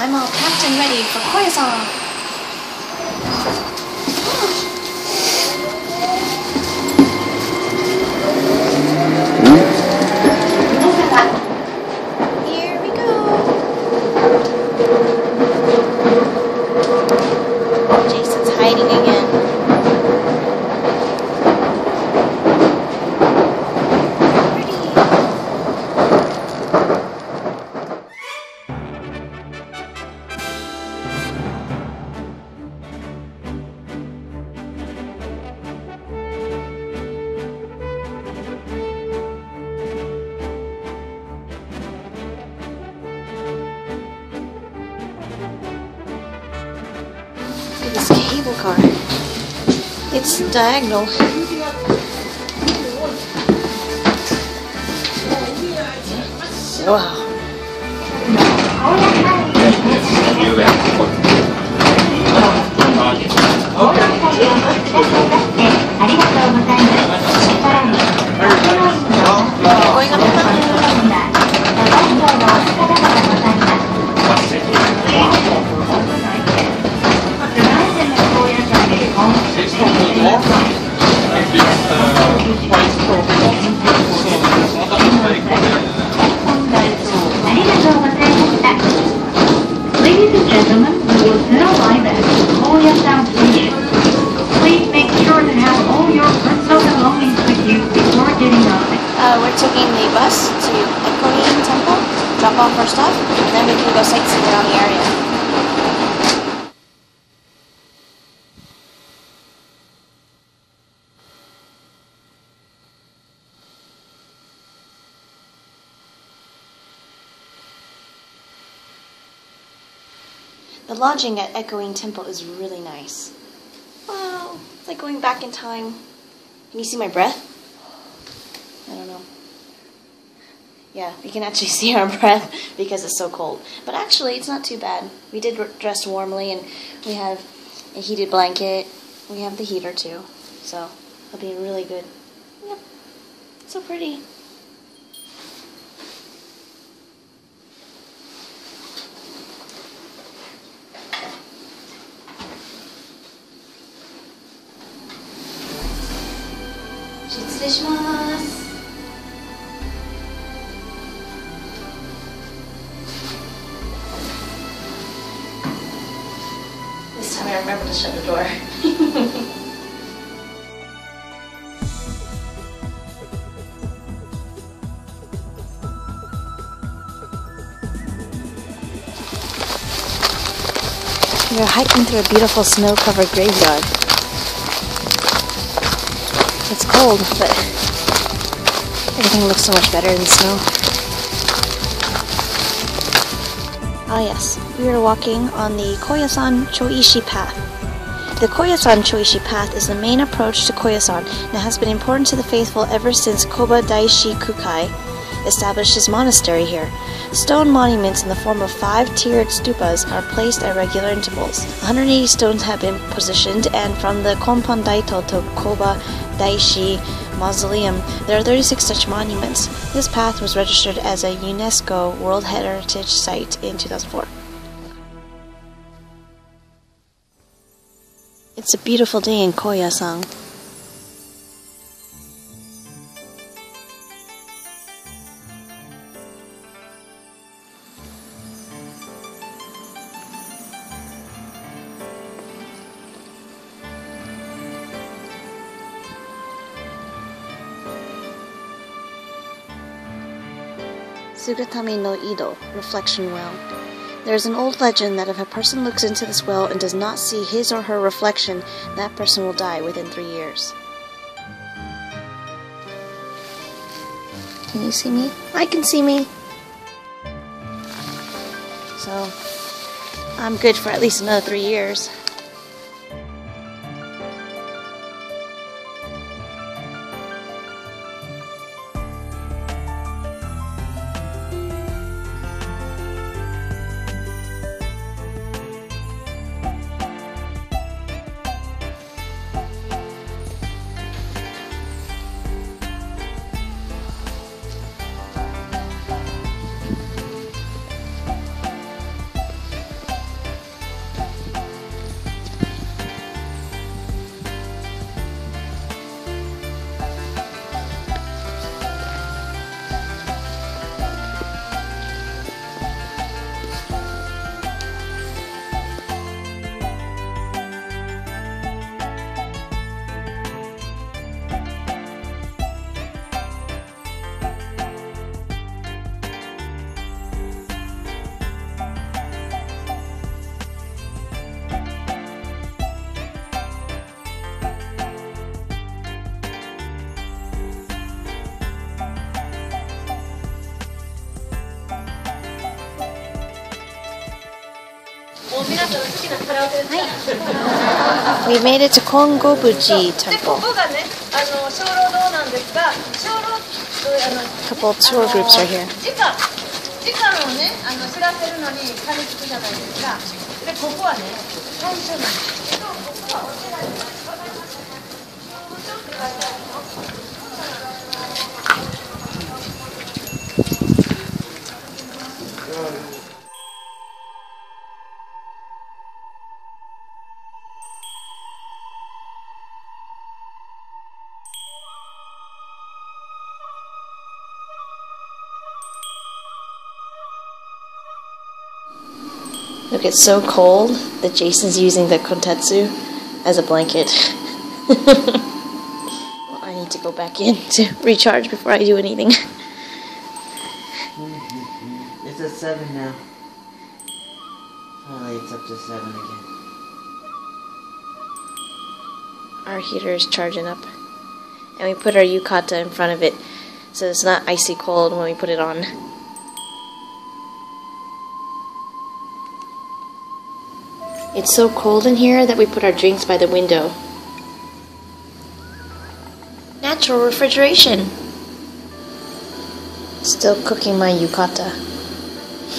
I'm all packed and ready for Koyasan. Here we go. Jason's hiding again. This cable car. It's diagonal. Wow. Going up the mountain. Ladies and gentlemen, we will now arrive at Koyasan Station. Please make sure to have all your personal belongings with you before getting on. We're taking the bus to Okunoin Temple, drop off our stuff, and then we can go sightseeing around the area. The lodging at Okunoin Temple is really nice. Wow, it's like going back in time. Can you see my breath? I don't know. Yeah, we can actually see our breath because it's so cold. But actually, it's not too bad. We did dress warmly, and we have a heated blanket. We have the heater too, so it'll be really good. Yep, so pretty. This time I remember to shut the door. We are hiking through a beautiful snow-covered graveyard. It's cold, but everything looks so much better in the snow. Ah yes, we are walking on the Koyasan Choishi Path. The Koyasan Choishi Path is the main approach to Koyasan and has been important to the faithful ever since Koba Daishi Kukai established his monastery here. Stone monuments in the form of 5-tiered stupas are placed at regular intervals. 180 stones have been positioned, and from the Konpan Daito to Koba Daishi Mausoleum, there are 36 such monuments. This path was registered as a UNESCO World Heritage Site in 2004. It's a beautiful day in Koyasan. Sugatami no Ido, reflection well. There is an old legend that if a person looks into this well and does not see his or her reflection, that person will die within 3 years. Can you see me? I can see me! So, I'm good for at least another 3 years. We made it to Kongobuji Temple. A couple tour groups are here. Look, it's so cold that Jason's using the kontetsu as a blanket. Well, I need to go back in to recharge before I do anything. It's at 7 now. Finally, it's up to 7 again. Our heater is charging up. And we put our yukata in front of it so it's not icy cold when we put it on. It's so cold in here that we put our drinks by the window. Natural refrigeration. Still cooking my yukata.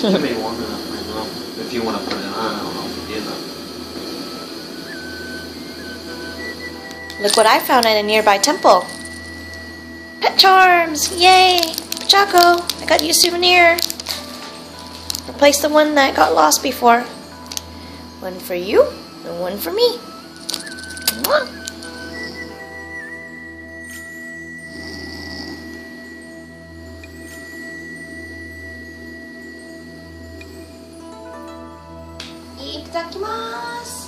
If you want to put it on, I don't know if you Look what I found at a nearby temple. Pet charms! Yay! Chaco, I got you a souvenir. Replace the one that got lost before. One for you, and one for me. Mwah. Itadakimasu.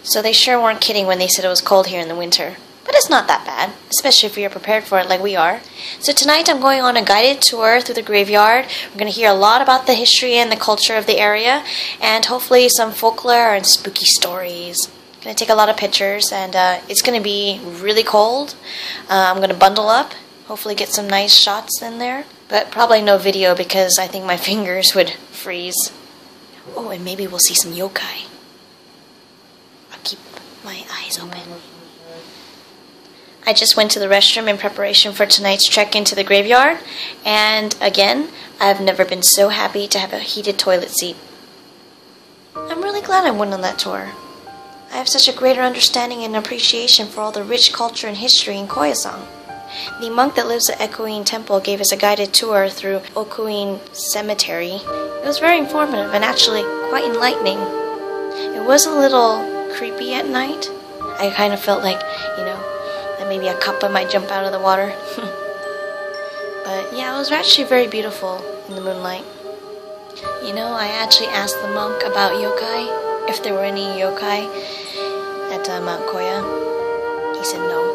So they sure weren't kidding when they said it was cold here in the winter. But it's not that bad, especially if you're prepared for it like we are. So tonight I'm going on a guided tour through the graveyard. We're going to hear a lot about the history and the culture of the area, and hopefully some folklore and spooky stories. I'm going to take a lot of pictures, and it's going to be really cold. I'm going to bundle up, hopefully get some nice shots in there. But probably no video because I think my fingers would freeze. Oh, and maybe we'll see some yokai. I'll keep my eyes open. I just went to the restroom in preparation for tonight's trek into the graveyard, and again, I've never been so happy to have a heated toilet seat. I'm really glad I went on that tour. I have such a greater understanding and appreciation for all the rich culture and history in Koyasan. The monk that lives at Okunoin Temple gave us a guided tour through Okunoin Cemetery. It was very informative and actually quite enlightening. It was a little creepy at night. I kind of felt like, that maybe a kappa might jump out of the water. But yeah, it was actually very beautiful in the moonlight. I actually asked the monk about yokai, if there were any yokai at Mount Koya. He said no.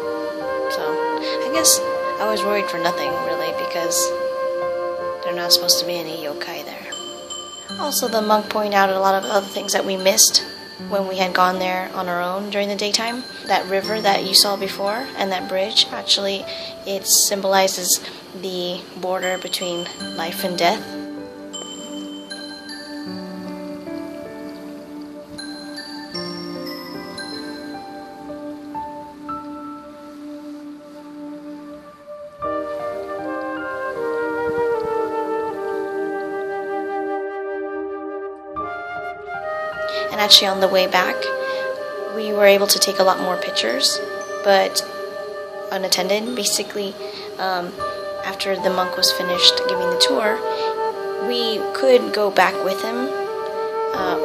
So I guess I was worried for nothing, really, because there are not supposed to be any yokai there. Also, the monk pointed out a lot of other things that we missed when we had gone there on our own during the daytime. That river that you saw before and that bridge, actually it symbolizes the border between life and death. And actually on the way back, we were able to take a lot more pictures, but unattended. Basically, after the monk was finished giving the tour, we could go back with him,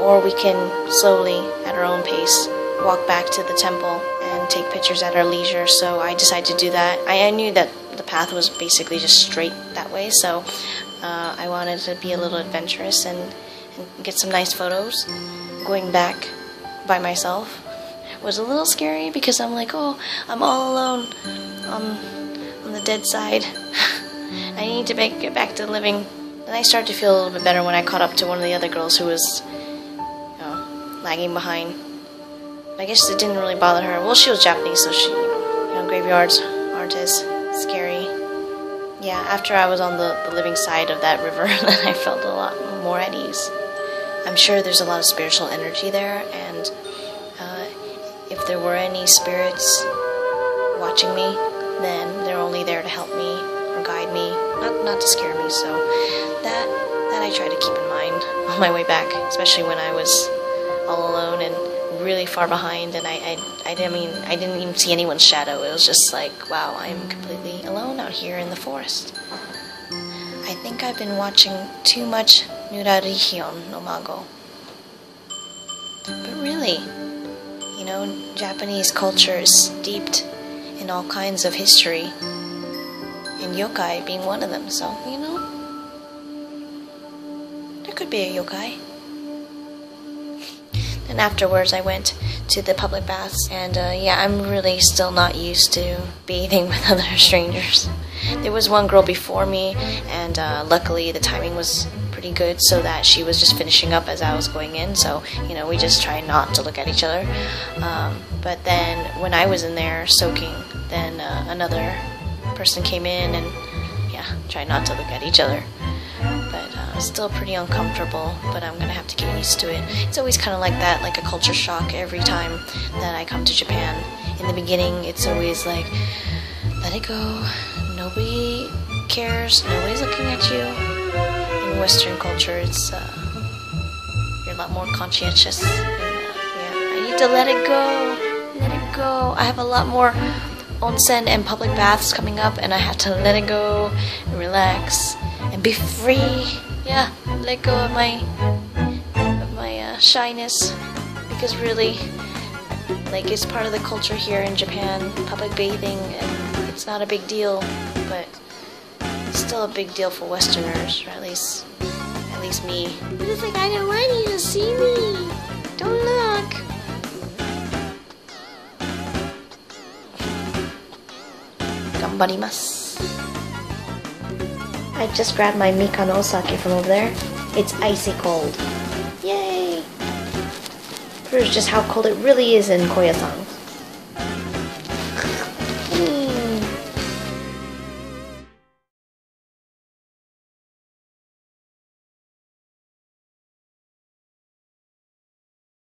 or we can slowly, at our own pace, walk back to the temple and and take pictures at our leisure, so I decided to do that. I knew that the path was basically just straight that way, so I wanted to be a little adventurous and get some nice photos. Going back by myself was a little scary because I'm like, oh, I'm all alone on the dead side. I need to get back to living. And I started to feel a little bit better when I caught up to one of the other girls who was, lagging behind. I guess it didn't really bother her. Well, she was Japanese, so she, graveyards aren't as scary. Yeah, after I was on the living side of that river, then I felt a lot more at ease. I'm sure there's a lot of spiritual energy there, and if there were any spirits watching me, then they're only there to help me or guide me, not to scare me. So that I try to keep in mind on my way back, especially when I was all alone and really far behind, and I didn't even see anyone's shadow. It was just like, wow, I'm completely alone out here in the forest. I think I've been watching too much Nurarihion no Mago. But really, Japanese culture is steeped in all kinds of history, and yokai being one of them, so, there could be a yokai. And afterwards I went to the public baths, and I'm really still not used to bathing with other strangers. There was one girl before me, and luckily the timing was pretty good so that she was just finishing up as I was going in, so we just tried not to look at each other. But then when I was in there soaking, then another person came in and tried not to look at each other. But still pretty uncomfortable, but I'm gonna have to get used to it. It's always kind of like that, like a culture shock every time that I come to Japan. In the beginning, it's always like, let it go, nobody cares, nobody's looking at you. In Western culture, it's you're a lot more conscientious. And, I need to let it go. I have a lot more onsen and public baths coming up, and I have to let it go and relax and be free. Yeah, let go of my shyness, because really, like, it's part of the culture here in Japan, public bathing, and it's not a big deal, but it's still a big deal for Westerners, or at least me. But it's like, I don't want you to see me. Don't look. Ganbarimasu. I just grabbed my Mikano sake from over there. It's icy cold. Yay! Proves just how cold it really is in Koyasan.